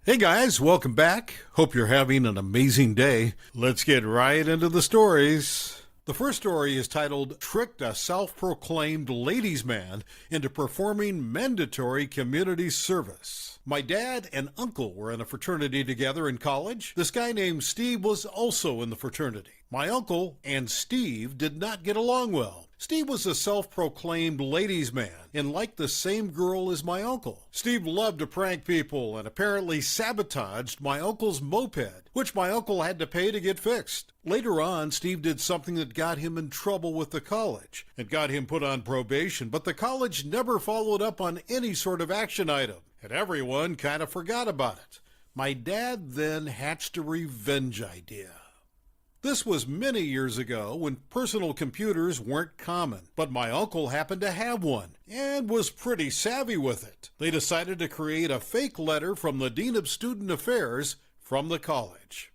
Hey guys, welcome back. Hope you're having an amazing day. Let's get right into the stories. The first story is titled, Tricked a Self-Proclaimed Ladies' Man into Performing Mandatory Community Service. My dad and uncle were in a fraternity together in college. This guy named Steve was also in the fraternity. My uncle and Steve did not get along well. Steve was a self-proclaimed ladies' man and liked the same girl as my uncle. Steve loved to prank people and apparently sabotaged my uncle's moped, which my uncle had to pay to get fixed. Later on, Steve did something that got him in trouble with the college and got him put on probation, but the college never followed up on any sort of action item, and everyone kind of forgot about it. My dad then hatched a revenge idea. This was many years ago when personal computers weren't common, but my uncle happened to have one and was pretty savvy with it. They decided to create a fake letter from the Dean of Student Affairs from the college.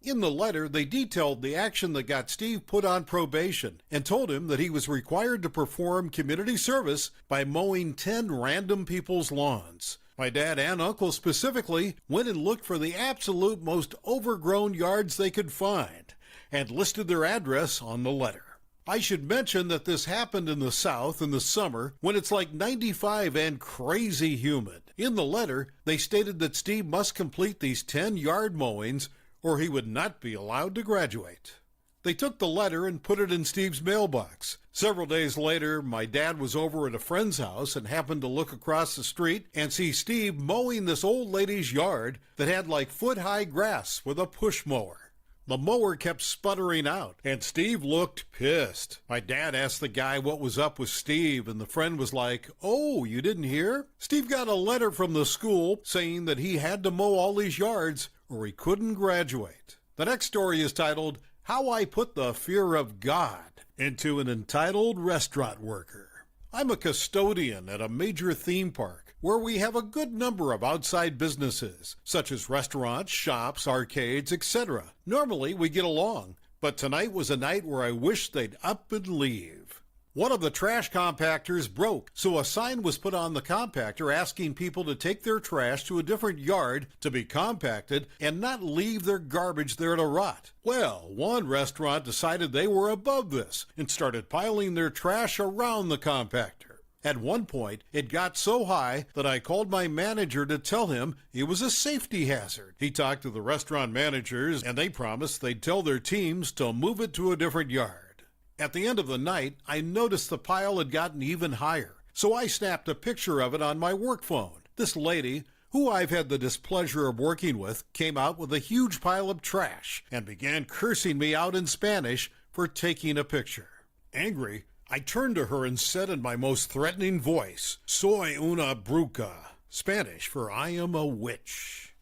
In the letter, they detailed the action that got Steve put on probation and told him that he was required to perform community service by mowing 10 random people's lawns. My dad and uncle specifically went and looked for the absolute most overgrown yards they could find and listed their address on the letter. I should mention that this happened in the South in the summer when it's like 95 and crazy humid. In the letter, they stated that Steve must complete these 10 yard mowings or he would not be allowed to graduate. They took the letter and put it in Steve's mailbox. Several days later, my dad was over at a friend's house and happened to look across the street and see Steve mowing this old lady's yard that had like foot-high grass with a push mower. The mower kept sputtering out, and Steve looked pissed. My dad asked the guy what was up with Steve, and the friend was like, "Oh, you didn't hear? Steve got a letter from the school saying that he had to mow all these yards or he couldn't graduate." The next story is titled, How I Put the Fear of God into an Entitled Restaurant Worker. I'm a custodian at a major theme park where we have a good number of outside businesses, such as restaurants, shops, arcades, etc. Normally we get along, but tonight was a night where I wished they'd up and leave. One of the trash compactors broke, so a sign was put on the compactor asking people to take their trash to a different yard to be compacted and not leave their garbage there to rot. Well, one restaurant decided they were above this and started piling their trash around the compactor. At one point, it got so high that I called my manager to tell him it was a safety hazard. He talked to the restaurant managers and they promised they'd tell their teams to move it to a different yard. At the end of the night, I noticed the pile had gotten even higher, so I snapped a picture of it on my work phone. This lady, who I've had the displeasure of working with, came out with a huge pile of trash and began cursing me out in Spanish for taking a picture. Angry, I turned to her and said in my most threatening voice, "Soy una bruja," Spanish for I am a witch.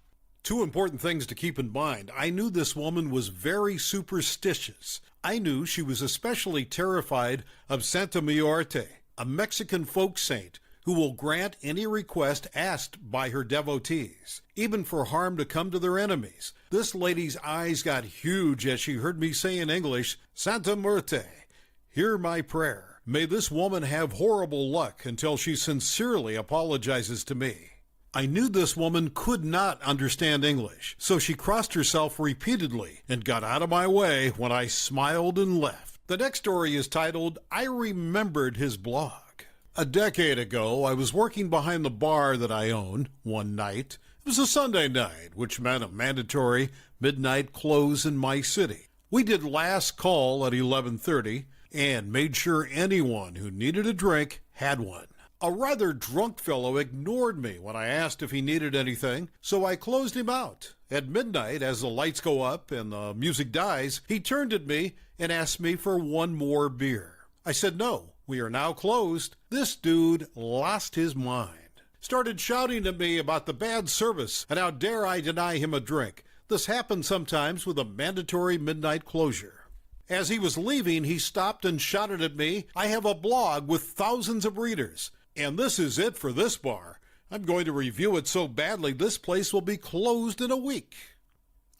Two important things to keep in mind. I knew this woman was very superstitious. I knew she was especially terrified of Santa Muerte, a Mexican folk saint who will grant any request asked by her devotees, even for harm to come to their enemies. This lady's eyes got huge as she heard me say in English, "Santa Muerte, hear my prayer. May this woman have horrible luck until she sincerely apologizes to me." I knew this woman could not understand English, so she crossed herself repeatedly and got out of my way when I smiled and left. The next story is titled, I Remembered His Blog. A decade ago, I was working behind the bar that I own one night. It was a Sunday night, which meant a mandatory midnight close in my city. We did last call at 11:30 and made sure anyone who needed a drink had one. A rather drunk fellow ignored me when I asked if he needed anything, so I closed him out. At midnight, as the lights go up and the music dies, he turned at me and asked me for one more beer. I said no, we are now closed. This dude lost his mind. Started shouting at me about the bad service and how dare I deny him a drink. This happens sometimes with a mandatory midnight closure. As he was leaving, he stopped and shouted at me, "I have a blog with thousands of readers. And this is it for this bar. I'm going to review it so badly this place will be closed in a week.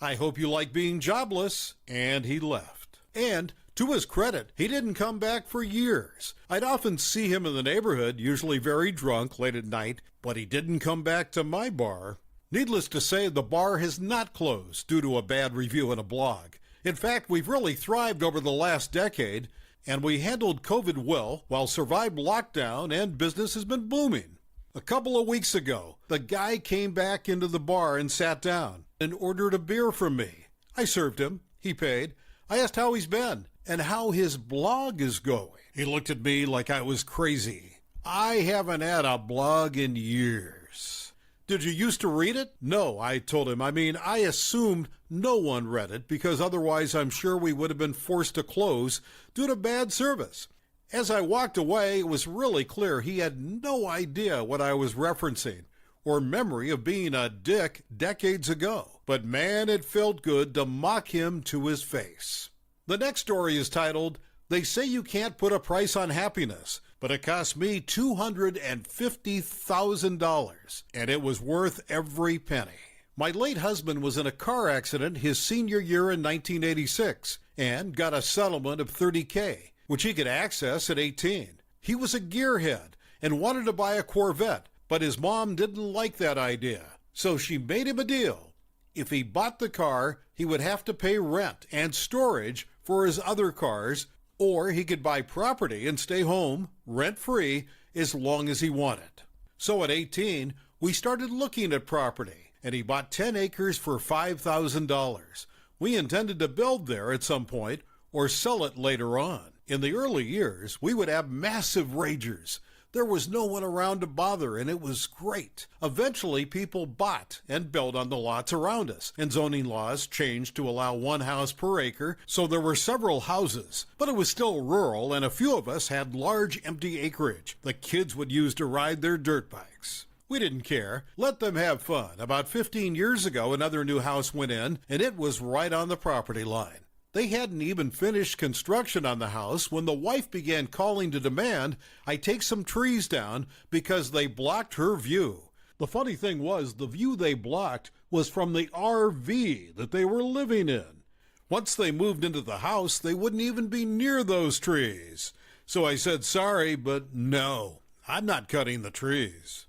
I hope you like being jobless." And he left. And to his credit, he didn't come back for years. I'd often see him in the neighborhood, usually very drunk late at night, but he didn't come back to my bar. Needless to say, the bar has not closed due to a bad review in a blog. In fact, we've really thrived over the last decade, and we handled COVID well while survived lockdown, and business has been booming. A couple of weeks ago, the guy came back into the bar and sat down and ordered a beer from me. I served him. He paid. I asked how he's been and how his blog is going. He looked at me like I was crazy. I haven't had a blog in years. Did you used to read it? No, I told him. I assumed no one read it because otherwise I'm sure we would have been forced to close due to bad service. As I walked away, it was really clear he had no idea what I was referencing or memory of being a dick decades ago. But man, it felt good to mock him to his face. The next story is titled, "They Say You Can't Put a Price on Happiness, but it cost me $250,000, and it was worth every penny." My late husband was in a car accident his senior year in 1986 and got a settlement of $30K, which he could access at 18. He was a gearhead and wanted to buy a Corvette, but his mom didn't like that idea, so she made him a deal. If he bought the car, he would have to pay rent and storage for his other cars, or he could buy property and stay home rent-free as long as he wanted. So at 18, we started looking at property, and he bought 10 acres for $5,000. We intended to build there at some point or sell it later on. In the early years, we would have massive ragers. There was no one around to bother, and it was great. Eventually, people bought and built on the lots around us, and zoning laws changed to allow one house per acre, so there were several houses. But it was still rural, and a few of us had large empty acreage the kids would use to ride their dirt bikes. We didn't care. Let them have fun. About 15 years ago, another new house went in, and it was right on the property line. They hadn't even finished construction on the house when the wife began calling to demand I take some trees down because they blocked her view. The funny thing was, the view they blocked was from the RV that they were living in. Once they moved into the house, they wouldn't even be near those trees. So I said, sorry, but no, I'm not cutting the trees.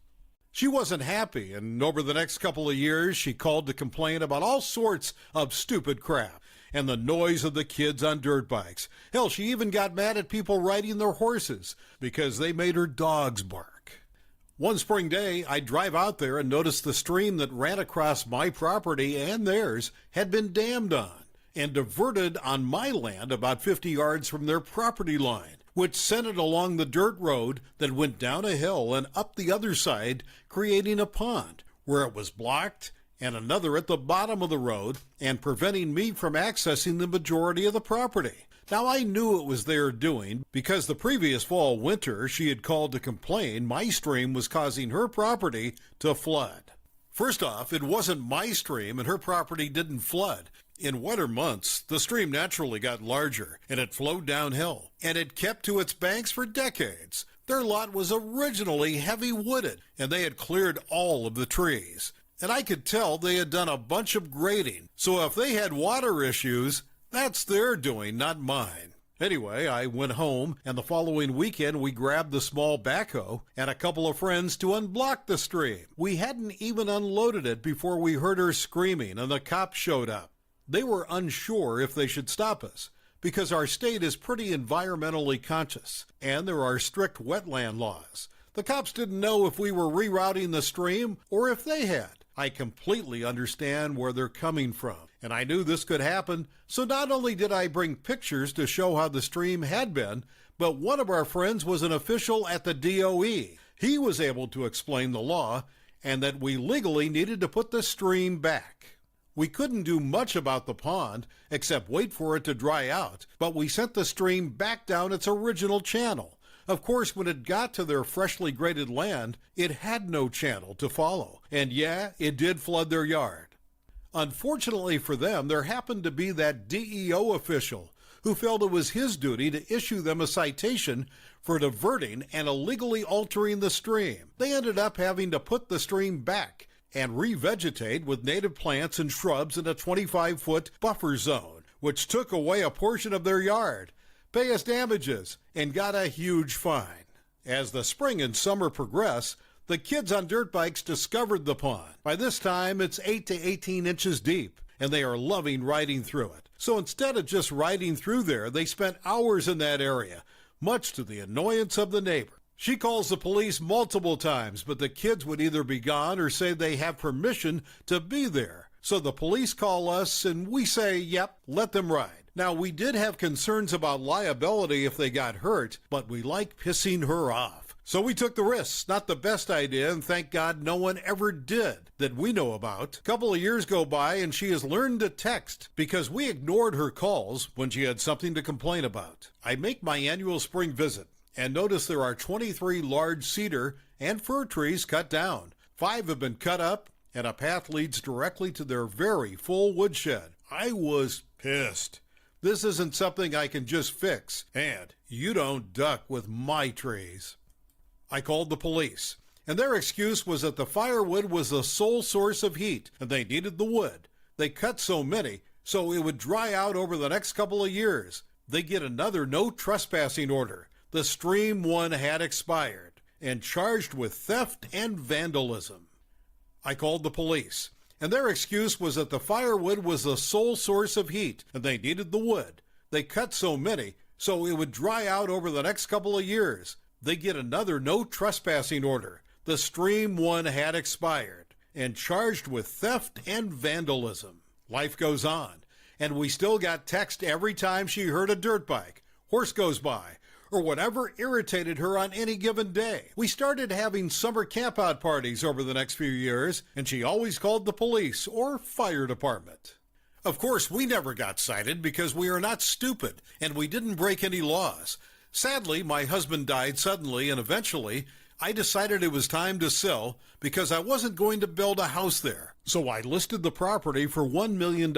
She wasn't happy, and over the next couple of years, she called to complain about all sorts of stupid crap and the noise of the kids on dirt bikes. Hell, she even got mad at people riding their horses because they made her dogs bark. One spring day, I'd drive out there and notice the stream that ran across my property and theirs had been dammed on and diverted on my land about 50 yards from their property line, which sent it along the dirt road that went down a hill and up the other side, creating a pond where it was blocked and another at the bottom of the road and preventing me from accessing the majority of the property. Now, I knew it was their doing because the previous fall/winter she had called to complain my stream was causing her property to flood. First off, it wasn't my stream and her property didn't flood. In wetter months, the stream naturally got larger and it flowed downhill, and it kept to its banks for decades. Their lot was originally heavy wooded and they had cleared all of the trees. And I could tell they had done a bunch of grading, so if they had water issues, that's their doing, not mine. Anyway, I went home, and the following weekend we grabbed the small backhoe and a couple of friends to unblock the stream. We hadn't even unloaded it before we heard her screaming, and the cops showed up. They were unsure if they should stop us, because our state is pretty environmentally conscious, and there are strict wetland laws. The cops didn't know if we were rerouting the stream or if they had. I completely understand where they're coming from, and I knew this could happen, so not only did I bring pictures to show how the stream had been, but one of our friends was an official at the DOE. He was able to explain the law and that we legally needed to put the stream back. We couldn't do much about the pond except wait for it to dry out, but we sent the stream back down its original channel. Of course, when it got to their freshly graded land, it had no channel to follow, and yeah, it did flood their yard. Unfortunately for them, there happened to be that DEO official who felt it was his duty to issue them a citation for diverting and illegally altering the stream. They ended up having to put the stream back and revegetate with native plants and shrubs in a 25-foot buffer zone, which took away a portion of their yard, pay us damages, and got a huge fine. As the spring and summer progress, The kids on dirt bikes discovered the pond. By this time, it's 8 to 18 inches deep, and they are loving riding through it. So instead of just riding through there, they spent hours in that area, much to the annoyance of the neighbor. She calls the police multiple times, but the kids would either be gone or say they have permission to be there. So the police call us and we say, yep, let them ride. Now, we did have concerns about liability if they got hurt, but we like pissing her off. So we took the risks. Not the best idea, and thank God no one ever did that we know about. A couple of years go by and she has learned to text because we ignored her calls when she had something to complain about. I make my annual spring visit and notice there are 23 large cedar and fir trees cut down. 5 have been cut up, and a path leads directly to their very full woodshed. I was pissed. This isn't something I can just fix, and you don't duck with my trees. I called the police, and their excuse was that the firewood was the sole source of heat, and they needed the wood. They cut so many, so it would dry out over the next couple of years. They get another no trespassing order. The stream one had expired and charged with theft and vandalism. I called the police, and their excuse was that the firewood was the sole source of heat, and they needed the wood. They cut so many, so it would dry out over the next couple of years. They get another no trespassing order. The stream one had expired and charged with theft and vandalism. Life goes on, and we still got text every time she heard a dirt bike, horse goes by, or whatever irritated her on any given day. We started having summer campout parties over the next few years, and she always called the police or fire department. Of course, we never got cited because we are not stupid, and we didn't break any laws. Sadly, my husband died suddenly, and eventually, I decided it was time to sell because I wasn't going to build a house there. So I listed the property for $1 million,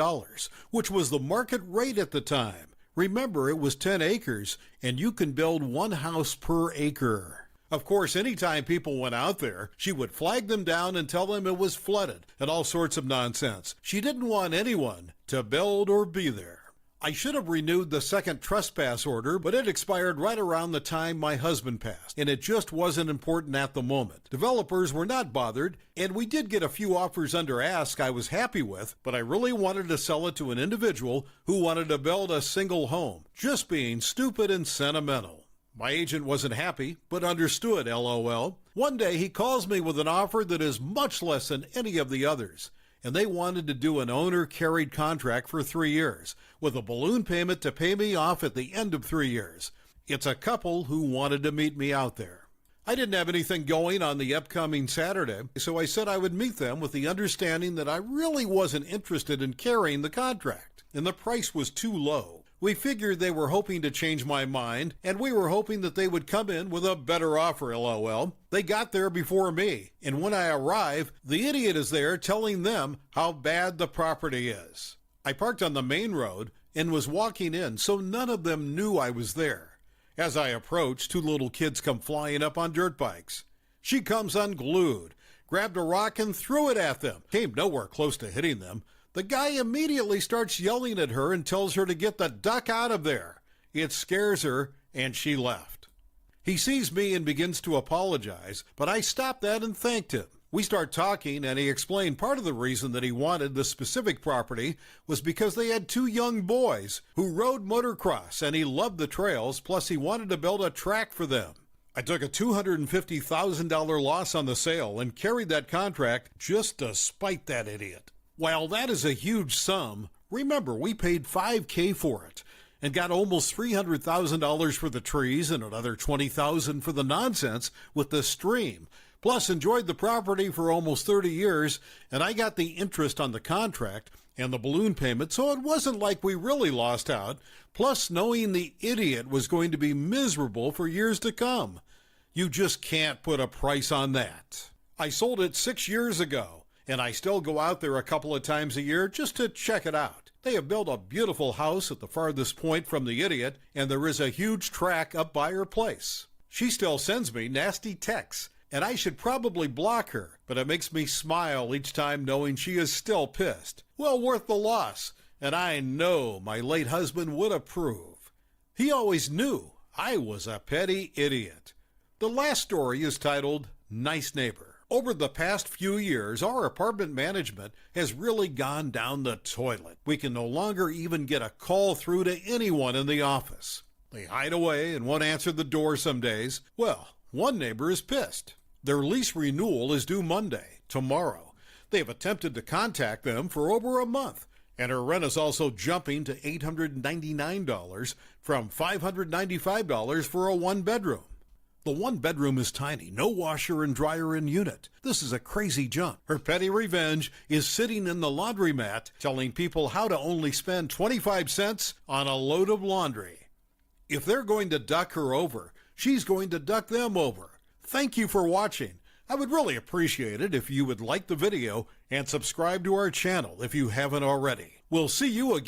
which was the market rate at the time. Remember, it was 10 acres, and you can build 1 house per acre. Of course, anytime people went out there, she would flag them down and tell them it was flooded and all sorts of nonsense. She didn't want anyone to build or be there. I should have renewed the second trespass order, but it expired right around the time my husband passed, and it just wasn't important at the moment. Developers were not bothered, and we did get a few offers under ask I was happy with, but I really wanted to sell it to an individual who wanted to build a single home, just being stupid and sentimental. My agent wasn't happy, but understood, LOL. One day he calls me with an offer that is much less than any of the others, and they wanted to do an owner-carried contract for 3 years, with a balloon payment to pay me off at the end of 3 years. It's a couple who wanted to meet me out there. I didn't have anything going on the upcoming Saturday, so I said I would meet them with the understanding that I really wasn't interested in carrying the contract, and the price was too low. We figured they were hoping to change my mind, and we were hoping that they would come in with a better offer, LOL. They got there before me, and when I arrive, the idiot is there telling them how bad the property is. I parked on the main road and was walking in, so none of them knew I was there. As I approached, 2 little kids come flying up on dirt bikes. She comes unglued, grabbed a rock and threw it at them. Came nowhere close to hitting them. The guy immediately starts yelling at her and tells her to get the duck out of there. It scares her, and she left. He sees me and begins to apologize, but I stopped that and thanked him. We start talking, and he explained part of the reason that he wanted the specific property was because they had 2 young boys who rode motocross, and he loved the trails, plus he wanted to build a track for them. I took a $250,000 loss on the sale and carried that contract just to spite that idiot. While that is a huge sum, remember we paid $5,000 for it and got almost $300,000 for the trees and another $20,000 for the nonsense with the stream. Plus enjoyed the property for almost 30 years, and I got the interest on the contract and the balloon payment, so it wasn't like we really lost out, plus knowing the idiot was going to be miserable for years to come. You just can't put a price on that. I sold it 6 years ago, and I still go out there a couple of times a year just to check it out. They have built a beautiful house at the farthest point from the idiot, and there is a huge track up by her place. She still sends me nasty texts, and I should probably block her, but it makes me smile each time knowing she is still pissed. Well worth the loss, and I know my late husband would approve. He always knew I was a petty idiot. The last story is titled nice neighbor. Over the past few years, our apartment management has really gone down the toilet. We can no longer even get a call through to anyone in the office. They hide away and won't answer the door some days. Well, one neighbor is pissed. Their lease renewal is due Monday, tomorrow. They have attempted to contact them for over a month, and her rent is also jumping to $899 from $595 for a one-bedroom. The one bedroom is tiny, no washer and dryer in unit. This is a crazy jump. Her petty revenge is sitting in the laundromat telling people how to only spend 25 cents on a load of laundry. If they're going to duck her over, she's going to duck them over. Thank you for watching. I would really appreciate it if you would like the video and subscribe to our channel if you haven't already. We'll see you again.